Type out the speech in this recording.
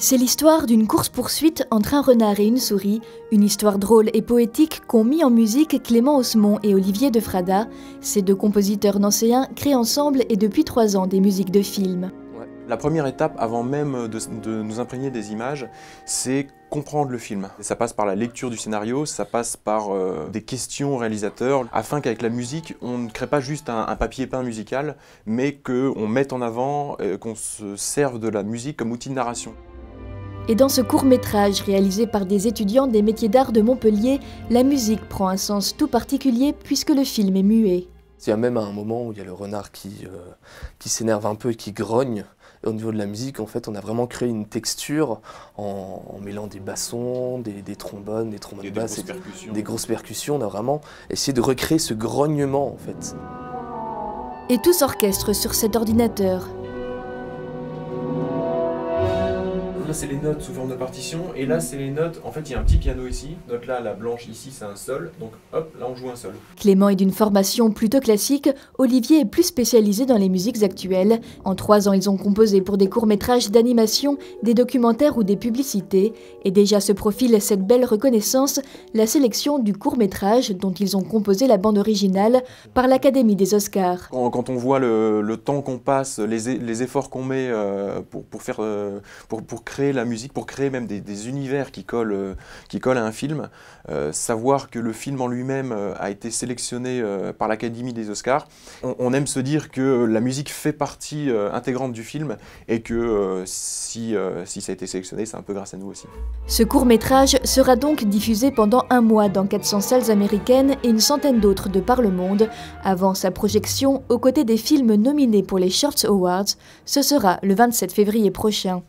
C'est l'histoire d'une course-poursuite entre un renard et une souris, une histoire drôle et poétique qu'ont mis en musique Clément Osmond et Olivier Defrada. Ces deux compositeurs nancéens créent ensemble et depuis 3 ans des musiques de films. La première étape, avant même de nous imprégner des images, c'est comprendre le film. Ça passe par la lecture du scénario, ça passe par des questions aux réalisateurs, afin qu'avec la musique, on ne crée pas juste un papier peint musical, mais qu'on mette en avant, qu'on se serve de la musique comme outil de narration. Et dans ce court-métrage réalisé par des étudiants des métiers d'art de Montpellier, la musique prend un sens tout particulier puisque le film est muet. Il y a même un moment où il y a le renard qui s'énerve un peu et qui grogne. Et au niveau de la musique, en fait, on a vraiment créé une texture en mêlant des bassons, des trombones basses, des grosses percussions. On a vraiment essayé de recréer ce grognement, en fait. Et tout s'orchestre sur cet ordinateur. Là, c'est les notes sous forme de partition, et là, c'est les notes. En fait, il y a un petit piano ici. Note là, la blanche ici, c'est un sol. Donc, hop, là, on joue un sol. Clément est d'une formation plutôt classique. Olivier est plus spécialisé dans les musiques actuelles. En 3 ans, ils ont composé pour des courts-métrages d'animation, des documentaires ou des publicités. Et déjà se profile cette belle reconnaissance, la sélection du court-métrage dont ils ont composé la bande originale par l'Académie des Oscars. Quand on voit le temps qu'on passe, les efforts qu'on met pour créer la musique, pour créer même des univers qui collent à un film, savoir que le film en lui-même a été sélectionné par l'Académie des Oscars, on aime se dire que la musique fait partie intégrante du film et que si ça a été sélectionné, c'est un peu grâce à nous aussi. Ce court-métrage sera donc diffusé pendant 1 mois dans 400 salles américaines et une centaine d'autres de par le monde. Avant sa projection, aux côtés des films nominés pour les Shorts Awards, ce sera le 27 février prochain.